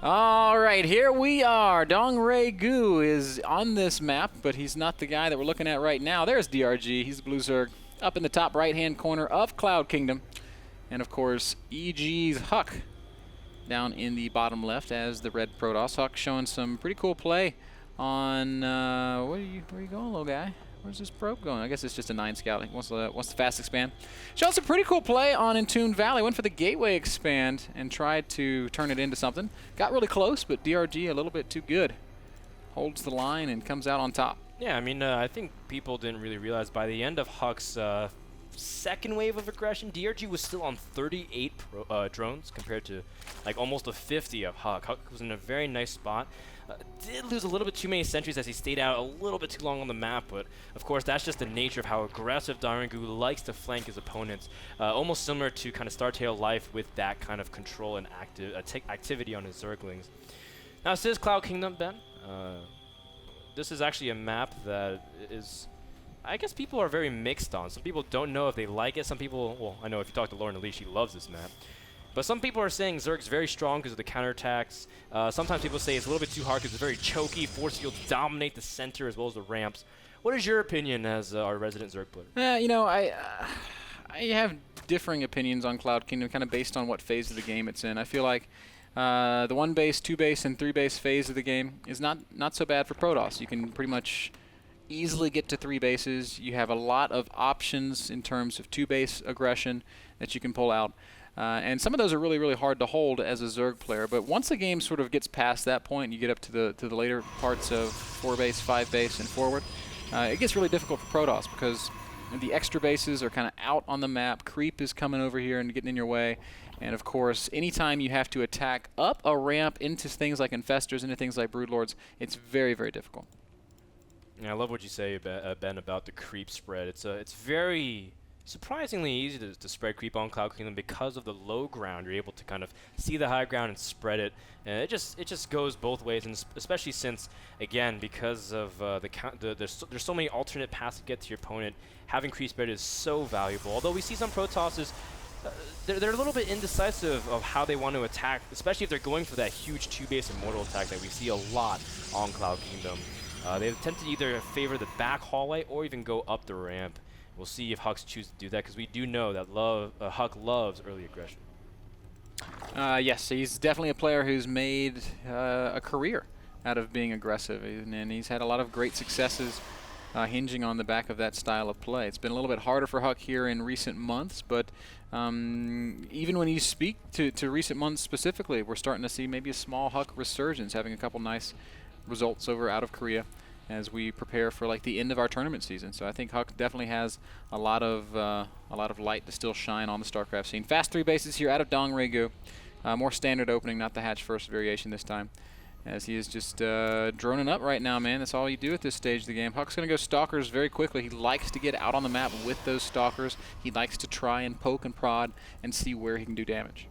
All right, here we are. Dongraegu is on this map, but he's not the guy that we're looking at right now. There's DRG. He's the Blue Zerg up in the top right-hand corner of Cloud Kingdom. And, of course, EG's Huck down in the bottom left as the red Protoss. Huck showing some pretty cool play on, where are you going, little guy? Where's this probe going? I guess it's just a 9 scout. He wants the fast expand. Showing some pretty cool play on Entombed Valley. Went for the gateway expand and tried to turn it into something. Got really close, but DRG a little bit too good. Holds the line and comes out on top. Yeah, I mean, I think people didn't really realize by the end of Huck's second wave of aggression, DRG was still on 38 drones compared to like almost a 50 of Huck. Huck was in a very nice spot. Did lose a little bit too many sentries as he stayed out a little bit too long on the map, but of course that's just the nature of how aggressive Dongraegu likes to flank his opponents. Almost similar to kind of Startail Life with that kind of control and activity on his Zerglings. Now this is Cloud Kingdom, Ben. This is actually a map that is, I guess people are very mixed on. Some people don't know if they like it. Some people, well, I know if you talk to Lauren Elise, she loves this map. But some people are saying Zerg's very strong because of the counterattacks. Sometimes people say it's a little bit too hard because it's very choky. Force fields dominate the center as well as the ramps. What is your opinion as our resident Zerg player? You know, I have differing opinions on Cloud Kingdom, kind of based on what phase of the game it's in. I feel like the 1 base, 2 base, and 3 base phase of the game is not so bad for Protoss. You can pretty much easily get to 3 bases. You have a lot of options in terms of 2 base aggression that you can pull out. And some of those are really, really hard to hold as a Zerg player. But once the game sort of gets past that point, you get up to the later parts of 4 base, 5 base, and forward, it gets really difficult for Protoss because the extra bases are kind of out on the map. Creep is coming over here and getting in your way. And of course, anytime you have to attack up a ramp into things like Infestors, into things like Broodlords, it's very, very difficult. Yeah, I love what you say, Ben, about the creep spread. It's very surprisingly easy to spread creep on Cloud Kingdom because of the low ground. You're able to kind of see the high ground and spread it. And it just goes both ways, and especially since, again, because of there's so many alternate paths to get to your opponent, having creep spread is so valuable. Although we see some Protosses, they're a little bit indecisive of how they want to attack, especially if they're going for that huge 2-base Immortal attack that we see a lot on Cloud Kingdom. They tend to either favor the back hallway or even go up the ramp. We'll see if Hucks choose to do that because we do know that Huck loves early aggression. Yes, he's definitely a player who's made a career out of being aggressive, and he's had a lot of great successes hinging on the back of that style of play. It's been a little bit harder for Huck here in recent months, but even when you speak to recent months specifically, we're starting to see maybe a small Huck resurgence, having a couple nice results over out of Korea as we prepare for like the end of our tournament season. So I think Huck definitely has a lot of light to still shine on the StarCraft scene. Fast 3 bases here out of Dongraegu. More standard opening, not the hatch first variation this time, as he is just droning up right now, man. That's all you do at this stage of the game. Huck's going to go Stalkers very quickly. He likes to get out on the map with those Stalkers. He likes to try and poke and prod and see where he can do damage.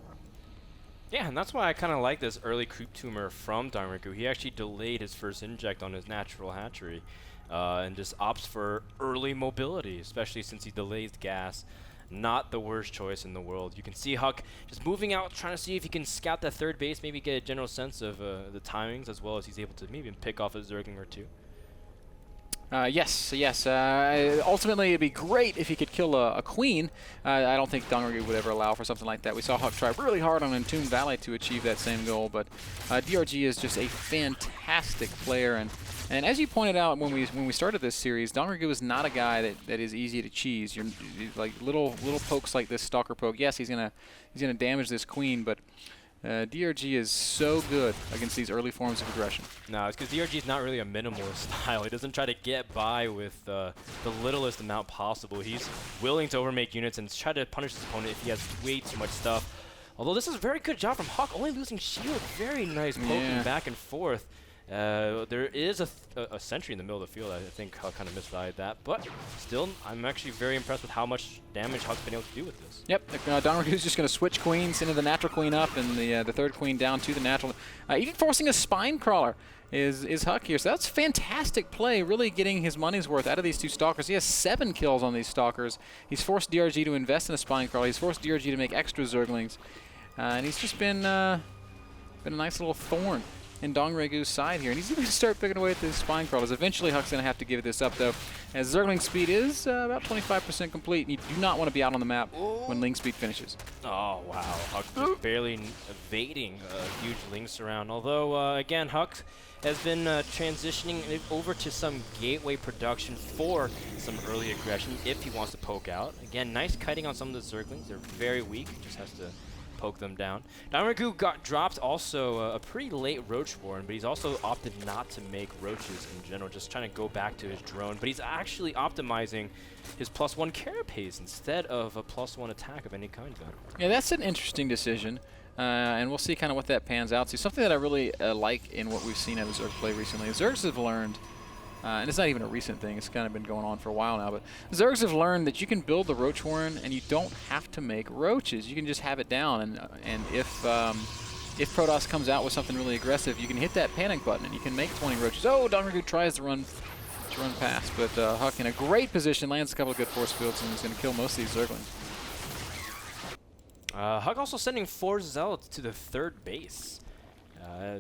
Yeah, and that's why I kind of like this early creep tumor from Dongraegu. He actually delayed his first inject on his natural hatchery and just opts for early mobility, especially since he delays gas. Not the worst choice in the world. You can see Huck just moving out, trying to see if he can scout that third base, maybe get a general sense of the timings, as well as he's able to maybe pick off a Zergling or two. Yes. Ultimately, it'd be great if he could kill a queen. I don't think Dongraegu would ever allow for something like that. We saw Huck try really hard on Entombed Valley to achieve that same goal, but DRG is just a fantastic player. And as you pointed out when we started this series, Dongraegu is not a guy that is easy to cheese. You're like little pokes like this Stalker poke. Yes, he's gonna damage this queen, but DRG is so good against these early forms of aggression. No, it's because DRG is not really a minimalist style. He doesn't try to get by with the littlest amount possible. He's willing to overmake units and try to punish his opponent if he has way too much stuff. Although this is a very good job from Huck, only losing shield. Very nice poking back and forth. There is a sentry in the middle of the field. I think Huck kind of misfired that, but still, I'm actually very impressed with how much damage Huck's been able to do with this. Yep, Dongraegu's just going to switch queens into the natural queen up and the third queen down to the natural. Even forcing a spine crawler is Huck here. So that's fantastic play, really getting his money's worth out of these two Stalkers. He has 7 kills on these Stalkers. He's forced DRG to invest in a spine crawler. He's forced DRG to make extra Zerglings. And he's just been been a nice little thorn in Dongraegu's side here. And he's going to start picking away at the spine crawlers. Eventually, Huck's going to have to give this up, though, as Zergling's speed is about 25% complete. And you do not want to be out on the map when Ling speed finishes. Oh, wow. Huck just barely evading a huge Lynx around. Although, again, Huck has been transitioning over to some gateway production for some early aggression if he wants to poke out. Again, nice kiting on some of the Zerglings. They're very weak. Just has to poke them down. Dongraegu got dropped also a pretty late Roachborn, but he's also opted not to make roaches in general, just trying to go back to his drone. But he's actually optimizing his +1 carapace instead of a +1 attack of any kind. Yeah, that's an interesting decision. And we'll see kind of what that pans out to. Something that I really like in what we've seen out of Zerg play recently is Zergs have learned, and it's not even a recent thing, it's kind of been going on for a while now, but Zergs have learned that you can build the Roach Warren and you don't have to make roaches. You can just have it down, and if Protoss comes out with something really aggressive, you can hit that panic button and you can make 20 roaches. Oh, Dongraegu tries to run past, but Huck in a great position, lands a couple of good force fields, and is going to kill most of these Zerglings. Huck also sending 4 Zealots to the 3rd base.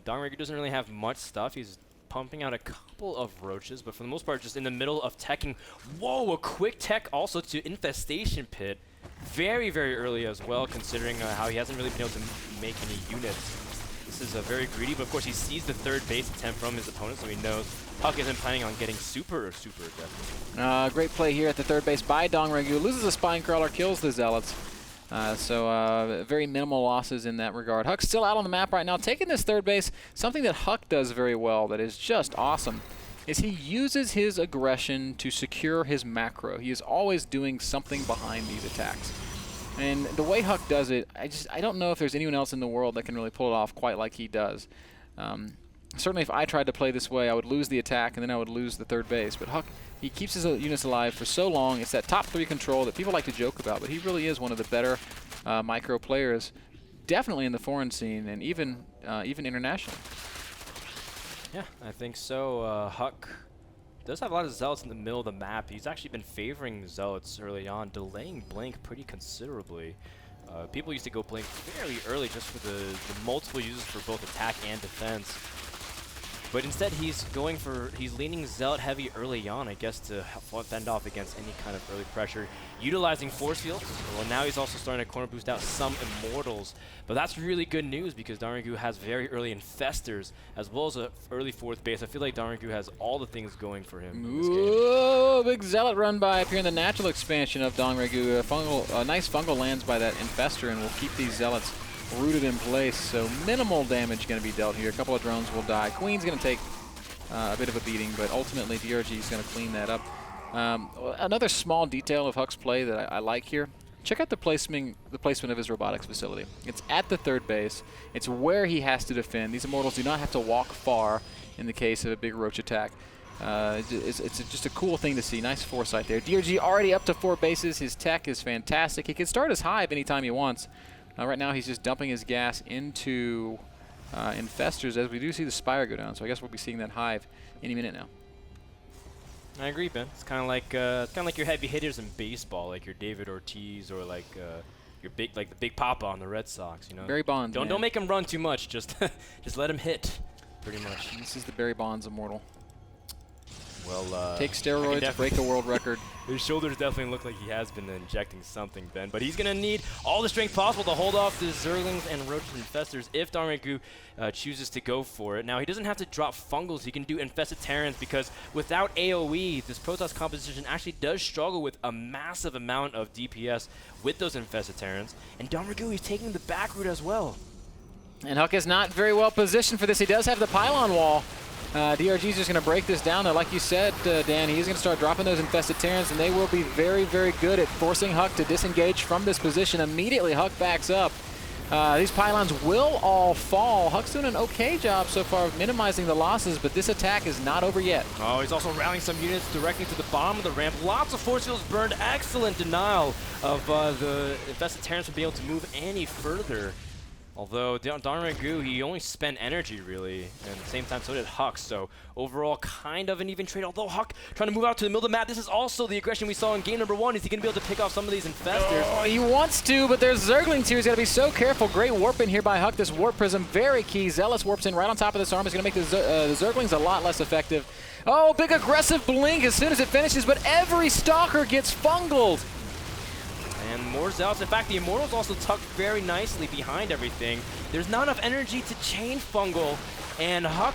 Dongraegu doesn't really have much stuff. He's pumping out a couple of roaches, but for the most part, just in the middle of teching. Whoa, a quick tech also to Infestation Pit. Very, very early as well, considering how he hasn't really been able to make any units. This is very greedy, but of course he sees the 3rd base attempt from his opponent, so he knows Huck isn't planning on getting super aggressive. Great play here at the 3rd base by Dongraegu. Loses a spine crawler, kills the Zealots. So very minimal losses in that regard. Huck's still out on the map right now, taking this 3rd base. Something that Huck does very well that is just awesome is he uses his aggression to secure his macro. He is always doing something behind these attacks. And the way Huck does it, I don't know if there's anyone else in the world that can really pull it off quite like he does. Certainly if I tried to play this way, I would lose the attack and then I would lose the 3rd base. But Huck, he keeps his units alive for so long. It's that top 3 control that people like to joke about, but he really is one of the better micro players, definitely in the foreign scene and even internationally. Yeah, I think so. Huck does have a lot of Zealots in the middle of the map. He's actually been favoring Zealots early on, delaying Blink pretty considerably. People used to go Blink very early just for the multiple uses for both attack and defense. But instead, he's leaning Zealot heavy early on, I guess, to fend off against any kind of early pressure, utilizing force fields. Well, now he's also starting to corner boost out some Immortals. But that's really good news because Dongraegu has very early Infestors as well as an early 4th base. I feel like Dongraegu has all the things going for him in this game. Ooh, big Zealot run by up here in the natural expansion of Dongraegu. A nice fungal lands by that Infestor and will keep these Zealots rooted in place, so minimal damage going to be dealt here. A couple of drones will die. Queen's going to take a bit of a beating, but ultimately DRG is going to clean that up. Another small detail of Huck's play that I like here, check out the placement of his robotics facility. It's at the 3rd base. It's where he has to defend. These Immortals do not have to walk far in the case of a big roach attack. It's just a cool thing to see. Nice foresight there. DRG already up to 4 bases. His tech is fantastic. He can start his hive anytime he wants. Right now he's just dumping his gas into Infestors as we do see the Spire go down. So I guess we'll be seeing that hive any minute now. I agree, Ben. It's kind of like your heavy hitters in baseball, like your David Ortiz or like the Big Papa on the Red Sox. You know, Barry Bonds. Don't make him run too much. Just let him hit, pretty much. This is the Barry Bonds Immortal. Well, take steroids, break the world record. His shoulders definitely look like he has been injecting something, Ben. But he's going to need all the strength possible to hold off the Zerglings and Roaches and Infestors if Dongraegu chooses to go for it. Now, he doesn't have to drop Fungals. He can do Infested Terrans because without AoE, this Protoss composition actually does struggle with a massive amount of DPS with those Infested Terrans. And Dongraegu is taking the back route as well. And Huck is not very well positioned for this. He does have the pylon wall. DRG's just going to break this down, though. Like you said, Dan, he's going to start dropping those Infested Terrans, and they will be very, very good at forcing Huck to disengage from this position. Immediately, Huck backs up. These pylons will all fall. Huck's doing an okay job so far of minimizing the losses, but this attack is not over yet. Oh, he's also rallying some units directly to the bottom of the ramp. Lots of force fields burned. Excellent denial of the Infested Terrans from being able to move any further. Although Dongraegu, he only spent energy really, and at the same time so did Huck. So overall, kind of an even trade. Although Huck trying to move out to the middle of the map. This is also the aggression we saw in game number 1. Is he going to be able to pick off some of these infestors? Oh, he wants to, but there's Zerglings here. He's got to be so careful. Great warp in here by Huck. This warp prism, very key. Zealous warps in right on top of this arm. Is going to make the Zerglings a lot less effective. Oh, big aggressive blink as soon as it finishes, but every Stalker gets fungled. And more Zealots. In fact, the Immortals also tucked very nicely behind everything. There's not enough energy to chain fungal. And Huck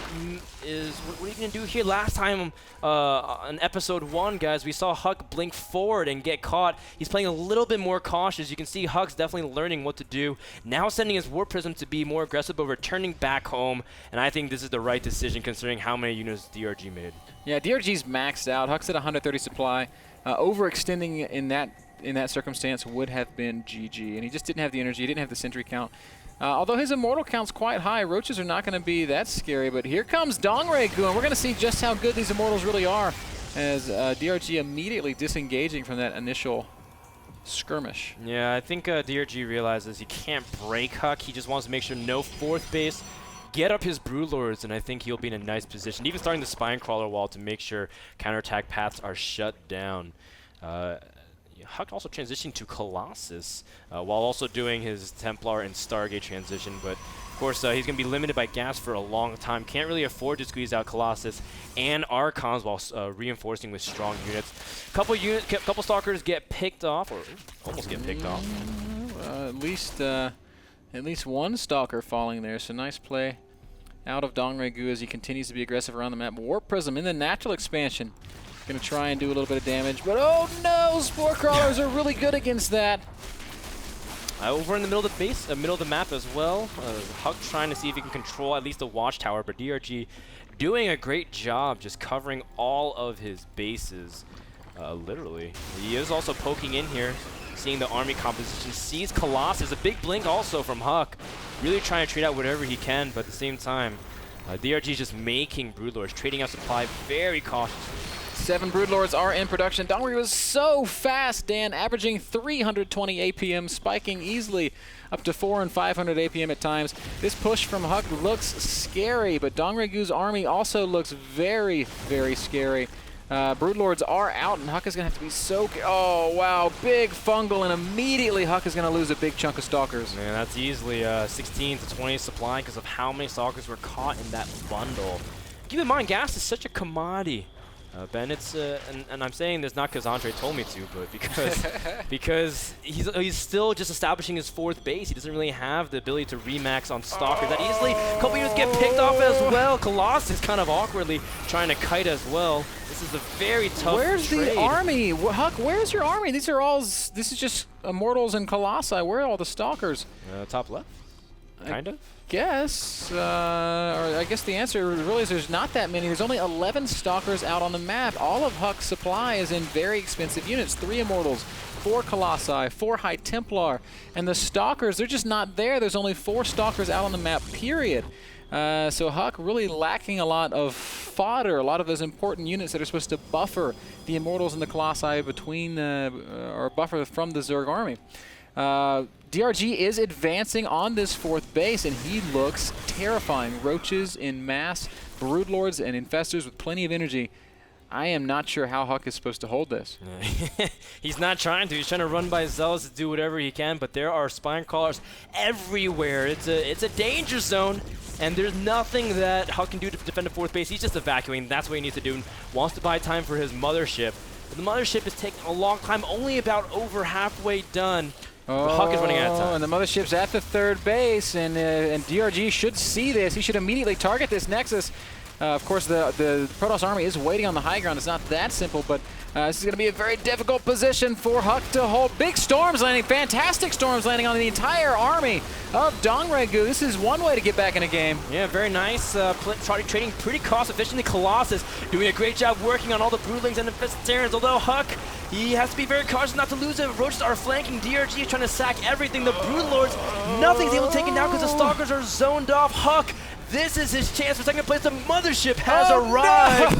is, what are you going to do here? Last time on episode 1, guys, we saw Huck blink forward and get caught. He's playing a little bit more cautious. You can see Huck's definitely learning what to do. Now sending his Warp Prism to be more aggressive, but returning back home. And I think this is the right decision considering how many units DRG made. Yeah, DRG's maxed out. Huck's at 130 supply. Overextending in that circumstance would have been GG. And he just didn't have the energy. He didn't have the sentry count. Although his immortal count's quite high, roaches are not going to be that scary. But here comes Dongraegu, and we're going to see just how good these immortals really are as DRG immediately disengaging from that initial skirmish. Yeah, I think DRG realizes he can't break Huck. He just wants to make sure no 4th base. Get up his Broodlords, and I think he'll be in a nice position. Even starting the Spinecrawler wall to make sure counterattack paths are shut down. Huck also transitioning to Colossus while also doing his Templar and Stargate transition, but of course he's going to be limited by gas for a long time. Can't really afford to squeeze out Colossus and Archons while reinforcing with strong units. Couple Stalkers get picked off, or almost get picked off. At least one Stalker falling there, so nice play out of Dongraegu as he continues to be aggressive around the map. Warp Prism in the natural expansion. Going to try and do a little bit of damage, but oh no! Spore Crawlers are really good against that. Over in the middle of the base, middle of the map as well. Huck trying to see if he can control at least the watchtower, but DRG doing a great job just covering all of his bases, literally. He is also poking in here, seeing the army composition, sees Colossus, a big blink also from Huck. Really trying to trade out whatever he can, but at the same time, DRG is just making Broodlords, trading out supply very cautiously. 7 Broodlords are in production. Dongraegu was so fast, Dan, averaging 320 APM, spiking easily up to 400 and 500 APM at times. This push from Huck looks scary, but Dongraegu's army also looks very, very scary. Broodlords are out, and Huck is going to have to be so... Oh, wow, big fungal, and immediately Huck is going to lose a big chunk of Stalkers. Man, that's easily 16 to 20 supply because of how many Stalkers were caught in that bundle. Keep in mind, gas is such a commodity. Ben, it's and I'm saying this not because Andre told me to, but because he's still just establishing his 4th base. He doesn't really have the ability to remax on Stalkers that easily. A couple units get picked off as well. Colossus kind of awkwardly trying to kite as well. This is a very tough Where's trade. the army? Huck, where's your army? These are all. This is just Immortals and Colossi. Where are all the Stalkers? Top left, kind of. Guess, or I guess the answer really is there's not that many. There's only 11 Stalkers out on the map. All of Huck's supply is in very expensive units. 3 Immortals, 4 Colossi, 4 High Templar, and the Stalkers, they're just not there. There's only 4 Stalkers out on the map, period. So Huck really lacking a lot of fodder, a lot of those important units that are supposed to buffer the Immortals and the Colossi between, or buffer from the Zerg army. DRG is advancing on this 4th base, and he looks terrifying. Roaches in mass, Broodlords and Infestors with plenty of energy. I am not sure how Huck is supposed to hold this. He's not trying to. He's trying to run by Zealous to do whatever he can, but there are Spinecrawlers everywhere. It's a danger zone, and there's nothing that Huck can do to defend the 4th base. He's just evacuating. That's what he needs to do. Wants to buy time for his mothership. But the mothership is taking a long time, only about over halfway done. Huck is running out of time. And the mothership's at the 3rd base, and DRG should see this. He should immediately target this Nexus. Of course, the Protoss army is waiting on the high ground. It's not that simple, but this is going to be a very difficult position for Huck to hold. Big storms landing, fantastic storms landing on the entire army of Dongraegu. This is one way to get back in a game. Yeah, very nice. Trading pretty cost efficiently. Colossus doing a great job working on all the Broodlings and Infestarians, although Huck, he has to be very cautious not to lose it. Roaches are flanking. DRG is trying to sack everything. The Broodlords, nothing's able to take it down because the Stalkers are zoned off. Huck, this is his chance for 2nd place. The mothership has arrived.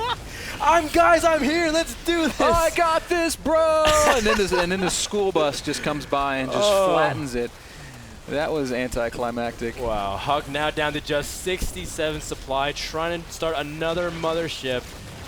No. Guys, I'm here. Let's do this. I got this, bro. and then the school bus just comes by and just flattens it. That was anticlimactic. Wow, Huck now down to just 67 supply, trying to start another mothership.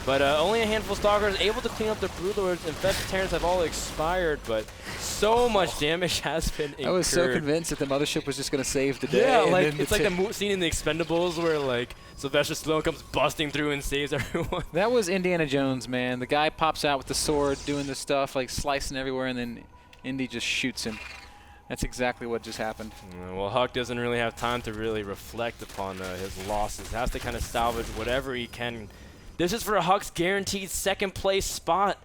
But only a handful of Stalkers able to clean up the Broodlords. Infestor Terrans have all expired, but so much damage has been incurred. I was so convinced that the mothership was just going to save the day. Yeah, like it's like the scene in the Expendables where like Sylvester Stallone comes busting through and saves everyone. That was Indiana Jones, man. The guy pops out with the sword, doing this stuff, like slicing everywhere, and then Indy just shoots him. That's exactly what just happened. Well, Huck doesn't really have time to really reflect upon his losses. Has to kind of salvage whatever he can. This is for Huck's guaranteed second place spot.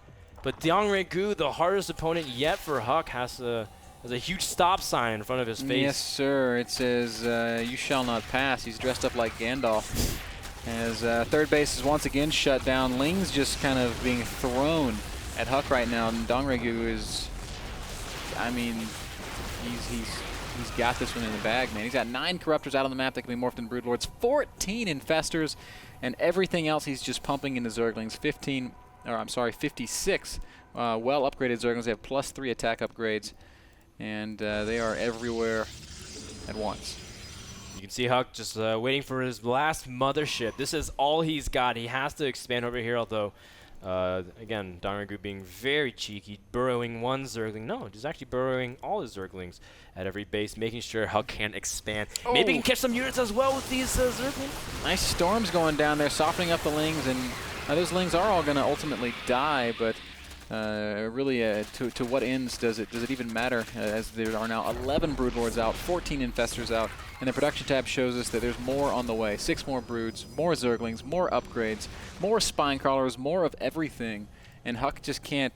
But Dongraegu, the hardest opponent yet for Huck, has a huge stop sign in front of his face. Yes, sir. It says, you shall not pass. He's dressed up like Gandalf. As third base is once again shut down. Ling's just kind of being thrown at Huck right now. And Dongraegu is, I mean, he's got this one in the bag, man. He's got 9 Corruptors out on the map that can be morphed in Broodlords, 14 Infestors, and everything else he's just pumping into Zerglings. 56 well-upgraded Zerglings. They have +3 attack upgrades, and they are everywhere at once. You can see Huck just waiting for his last mothership. This is all he's got. He has to expand over here, although, again, Dongraegu being very cheeky, burrowing one Zergling. No, just actually burrowing all his Zerglings at every base, making sure Huck can expand. Oh. Maybe he can catch some units as well with these Zerglings. Nice storms going down there, softening up the Lings, and those Lings are all going to ultimately die, but really, to what ends does it even matter, as there are now 11 Broodlords out, 14 Infestors out, and the production tab shows us that there's more on the way. 6 more Broods, more Zerglings, more upgrades, more Spine Crawlers, more of everything. And Huck just can't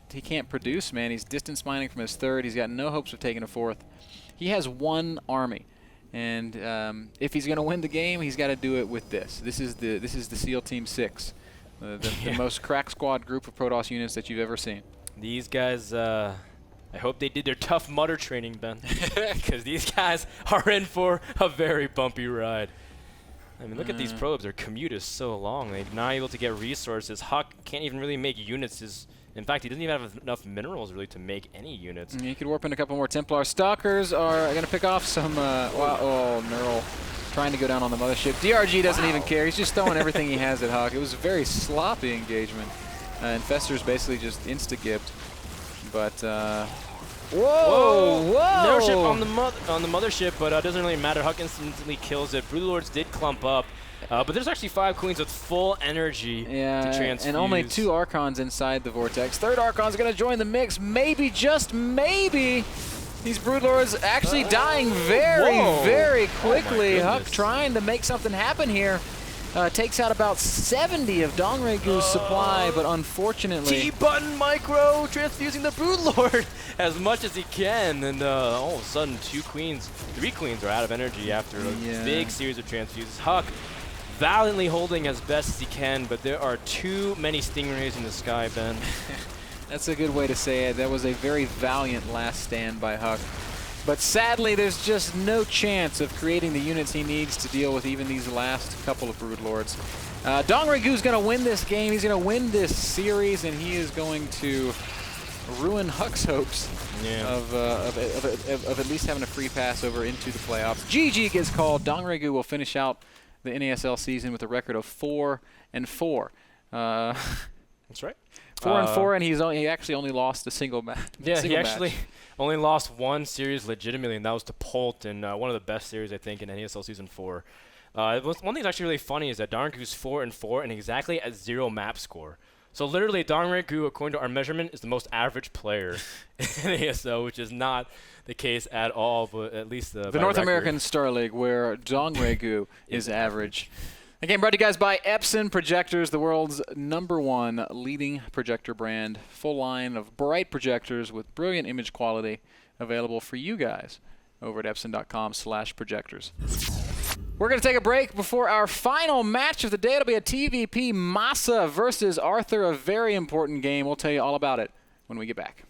produce, man. He's distance mining from his third. He's got no hopes of taking a fourth. He has one army, and if he's going to win the game, he's got to do it with this. This is the SEAL Team 6. The most crack squad group of Protoss units that you've ever seen. These guys, I hope they did their Tough Mudder training, Ben, because these guys are in for a very bumpy ride. I mean, look at these probes. Their commute is so long. They're not able to get resources. Huck can't even really make units. In fact, he doesn't even have enough minerals, really, to make any units. You could warp in a couple more Templar. Stalkers are going to pick off some... oh, Neural trying to go down on the mothership. DRG doesn't even care. He's just throwing everything he has at Huck. It was a very sloppy engagement. Infestor's basically just insta-gibbed. But, whoa! Newerth on the mothership, but it doesn't really matter. Huck instantly kills it. Broodlords did clump up. But there's actually 5 Queens with full energy to transfuse. And only 2 Archons inside the Vortex. Third Archon's going to join the mix. Maybe, just maybe, these Broodlords actually dying very quickly. Huck trying to make something happen here. Takes out about 70 of Dongraegu's supply, but unfortunately... T-button micro transfusing the Broodlord as much as he can. And all of a sudden, 3 Queens are out of energy after a big series of transfuses. Huck valiantly holding as best as he can, but there are too many Stingrays in the sky, Ben. That's a good way to say it. That was a very valiant last stand by Huck. But sadly, there's just no chance of creating the units he needs to deal with even these last couple of Broodlords. Dongraegu's going to win this game. He's going to win this series, and he is going to ruin Huck's hopes of at least having a free pass over into the playoffs. GG gets called. Dongraegu will finish out the NASL season with a record of 4-4. That's right. 4-4, and he actually only lost a single match. Yeah, he actually only lost one series legitimately, and that was to Polt in one of the best series, I think, in NASL Season 4. One thing that's actually really funny is that Dongraegu's 4-4 and exactly at 0 map score. So literally, Dongraegu, according to our measurement, is the most average player in NASL, which is not the case at all, but at least the North American Star League, where Dongraegu is average. Again, brought to you guys by Epson Projectors, the world's #1 leading projector brand. Full line of bright projectors with brilliant image quality available for you guys over at epson.com/projectors. We're going to take a break before our final match of the day. It'll be a TVP Masa versus Arthur, a very important game. We'll tell you all about it when we get back.